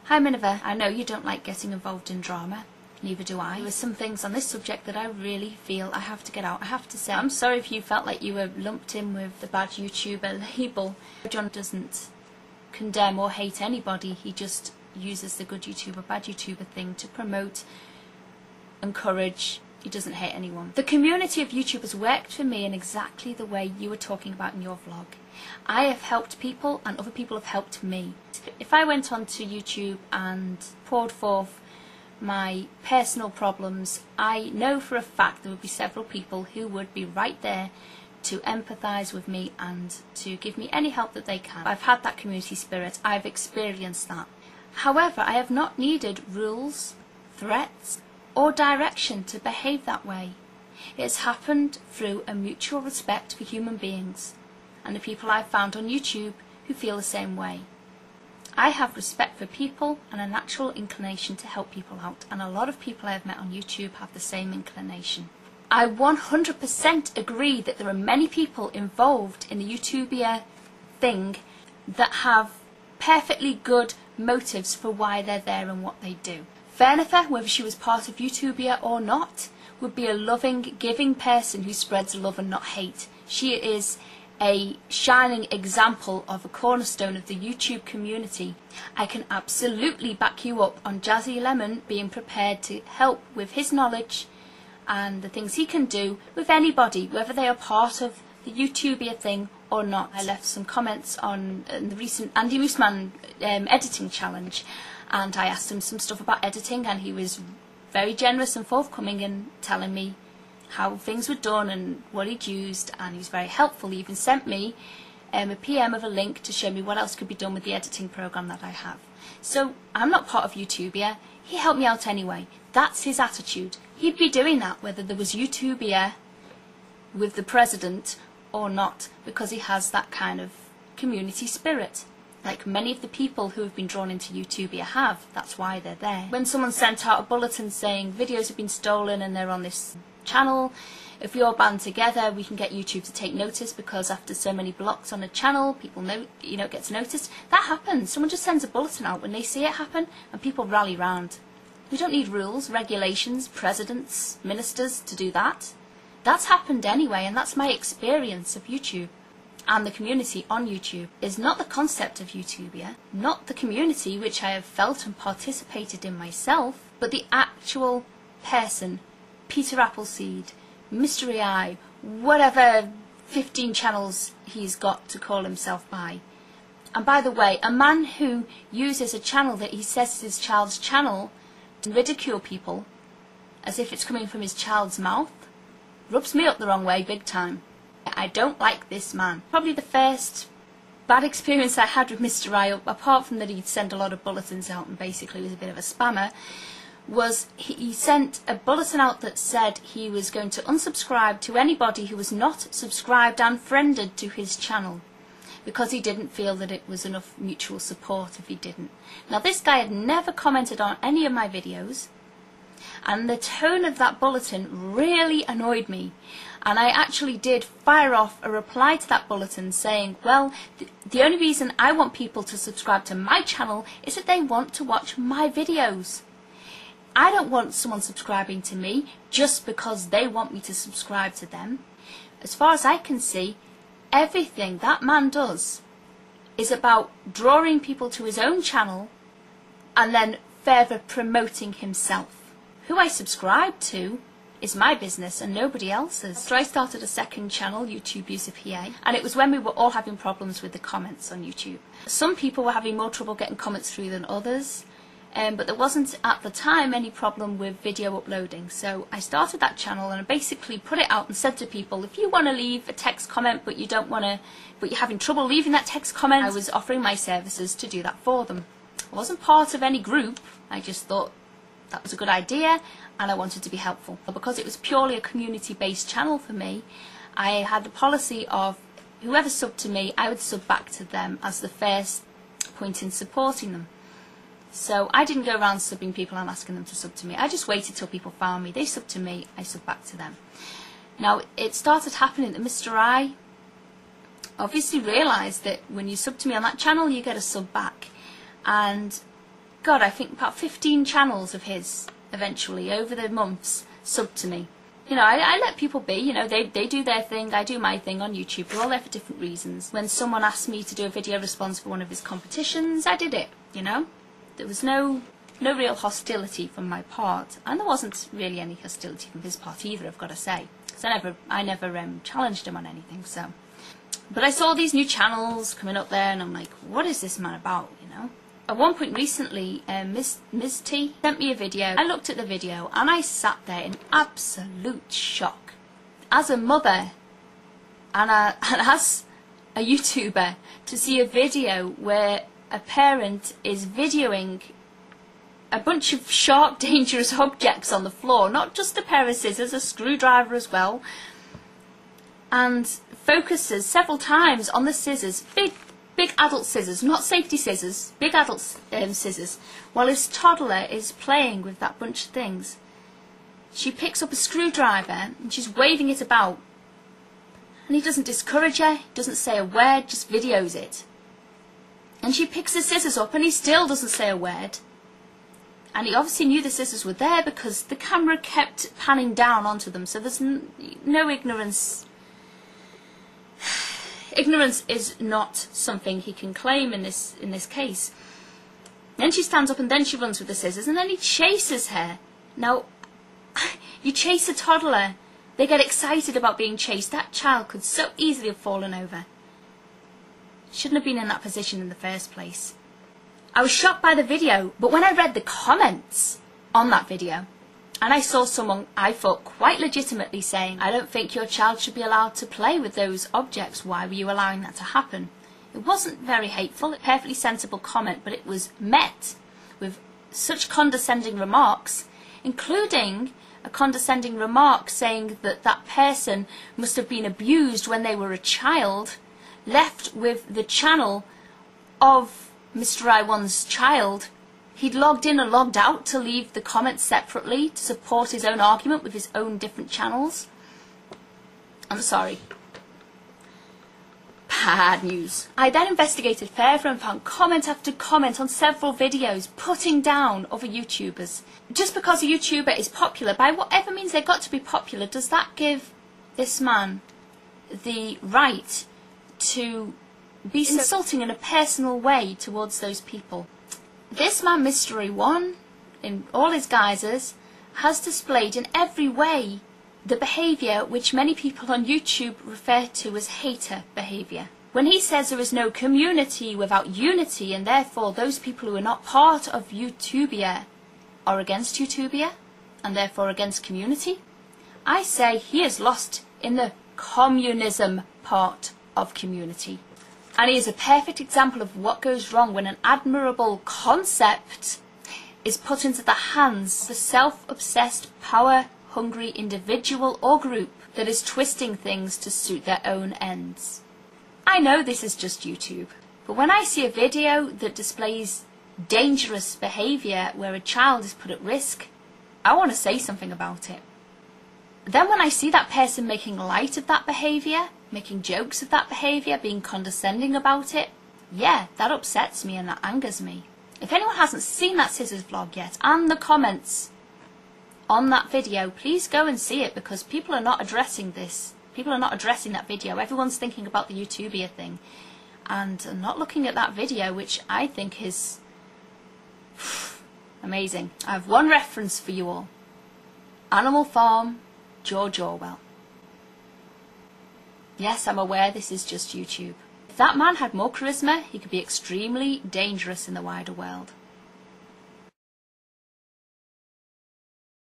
Hi Minerva, I know you don't like getting involved in drama, neither do I. There were some things on this subject that I really feel I have to get out. I have to say, I'm sorry if you felt like you were lumped in with the bad YouTuber label. John doesn't condemn or hate anybody, he just uses the good YouTuber, bad YouTuber thing to promote, encourage. He doesn't hate anyone. The community of YouTubers worked for me in exactly the way you were talking about in your vlog. I have helped people and other people have helped me. If I went onto YouTube and poured forth my personal problems, I know for a fact there would be several people who would be right there to empathise with me and to give me any help that they can. I've had that community spirit, I've experienced that. However, I have not needed rules, threats, or direction to behave that way. It has happened through a mutual respect for human beings and the people I've found on YouTube who feel the same way. I have respect for people and a natural inclination to help people out, and a lot of people I have met on YouTube have the same inclination. I 100% agree that there are many people involved in the utubian thing that have perfectly good motives for why they're there and what they do. Fernitha, whether she was part of Utubia or not, would be a loving, giving person who spreads love and not hate. She is a shining example of a cornerstone of the YouTube community. I can absolutely back you up on Jazzy Lemon being prepared to help with his knowledge and the things he can do with anybody, whether they are part of the Utubia thing or not. I left some comments on the recent Andy Mooseman editing challenge, and I asked him some stuff about editing, and he was very generous and forthcoming in telling me how things were done and what he'd used, and he was very helpful. He even sent me a PM of a link to show me what else could be done with the editing program that I have. So I'm not part of Utubia. He helped me out anyway. That's his attitude. He'd be doing that whether there was Utubia with the president or not, because he has that kind of community spirit. Like many of the people who have been drawn into Utubia have. That's why they're there. When someone sent out a bulletin saying videos have been stolen and they're on this channel, if we all band together we can get YouTube to take notice, because after so many blocks on a channel people know, it gets noticed. That happens. Someone just sends a bulletin out when they see it happen and people rally round. We don't need rules, regulations, presidents, ministers to do that. That's happened anyway, and that's my experience of YouTube. And the community on YouTube is not the concept of Utubia, not the community which I have felt and participated in myself, but the actual person, Peter Appleseed, Mystery Eye, whatever 15 channels he's got to call himself by. And by the way, a man who uses a channel that he says is his child's channel to ridicule people as if it's coming from his child's mouth rubs me up the wrong way big time. I don't like this man. Probably the first bad experience I had with Mr. I, apart from that he'd send a lot of bulletins out and basically was a bit of a spammer, was he sent a bulletin out that said he was going to unsubscribe to anybody who was not subscribed and friended to his channel, because he didn't feel that it was enough mutual support if he didn't. Now this guy had never commented on any of my videos, and the tone of that bulletin really annoyed me. And I actually did fire off a reply to that bulletin saying, well, the only reason I want people to subscribe to my channel is that they want to watch my videos. I don't want someone subscribing to me just because they want me to subscribe to them. As far as I can see, everything that man does is about drawing people to his own channel and then further promoting himself. Who I subscribe to is my business and nobody else's. So I started a second channel, YouTube User PA, and it was when we were all having problems with the comments on YouTube. Some people were having more trouble getting comments through than others, but there wasn't at the time any problem with video uploading. So I started that channel and I basically put it out and said to people, if you want to leave a text comment but you're having trouble leaving that text comment, I was offering my services to do that for them. I wasn't part of any group, I just thought that was a good idea and I wanted to be helpful. Because it was purely a community-based channel for me, I had the policy of whoever subbed to me, I would sub back to them as the first point in supporting them. So I didn't go around subbing people and asking them to sub to me. I just waited till people found me. They subbed to me, I subbed back to them. Now, it started happening that Mr. I obviously realised that when you sub to me on that channel, you get a sub back. And God, I think about 15 channels of his eventually over the months subbed to me. You know, I let people be, you know, they do their thing, I do my thing on YouTube. We're all there for different reasons. When someone asked me to do a video response for one of his competitions, I did it, you know. There was no real hostility from my part, and there wasn't really any hostility from his part either, I've got to say. Because I never challenged him on anything, so. But I saw these new channels coming up there, and I'm like, what is this man about, you know? At one point recently, MyzzTy sent me a video. I looked at the video and I sat there in absolute shock. As a mother and as a YouTuber, to see a video where a parent is videoing a bunch of sharp, dangerous objects on the floor, not just a pair of scissors, a screwdriver as well, and focuses several times on the scissors, big adult scissors, not safety scissors, big adult scissors, while his toddler is playing with that bunch of things. She picks up a screwdriver and she's waving it about, and he doesn't discourage her, doesn't say a word, just videos it. And she picks the scissors up and he still doesn't say a word. And he obviously knew the scissors were there because the camera kept panning down onto them, so there's no ignorance. Ignorance is not something he can claim in this case. Then she stands up and then she runs with the scissors and then he chases her. Now, you chase a toddler, they get excited about being chased. That child could so easily have fallen over. Shouldn't have been in that position in the first place. I was shocked by the video, but when I read the comments on that video, and I saw someone, I thought, quite legitimately saying, I don't think your child should be allowed to play with those objects. Why were you allowing that to happen? It wasn't very hateful, a perfectly sensible comment, but it was met with such condescending remarks, including a condescending remark saying that that person must have been abused when they were a child, left with the channel of Mr. I1's child. He'd logged in and logged out to leave the comments separately to support his own argument with his own different channels. I'm sorry. Bad news. I then investigated further and found comment after comment on several videos putting down other YouTubers. Just because a YouTuber is popular, by whatever means they've got to be popular, does that give this man the right to be insulting in a personal way towards those people? This man, Mystery One, in all his guises, has displayed in every way the behaviour which many people on YouTube refer to as hater behaviour. When he says there is no community without unity, and therefore those people who are not part of Utubia are against Utubia, and therefore against community, I say he is lost in the communism part of community. And he is a perfect example of what goes wrong when an admirable concept is put into the hands of a self-obsessed, power-hungry individual or group that is twisting things to suit their own ends. I know this is just YouTube, but when I see a video that displays dangerous behaviour where a child is put at risk, I want to say something about it. Then when I see that person making light of that behaviour, making jokes of that behaviour, being condescending about it, yeah, that upsets me and that angers me. If anyone hasn't seen that scissors vlog yet and the comments on that video, please go and see it, because people are not addressing this. People are not addressing that video. Everyone's thinking about the Utubia thing and not looking at that video, which I think is amazing. I have one reference for you all. Animal Farm, George Orwell. Yes, I'm aware this is just YouTube. If that man had more charisma, he could be extremely dangerous in the wider world.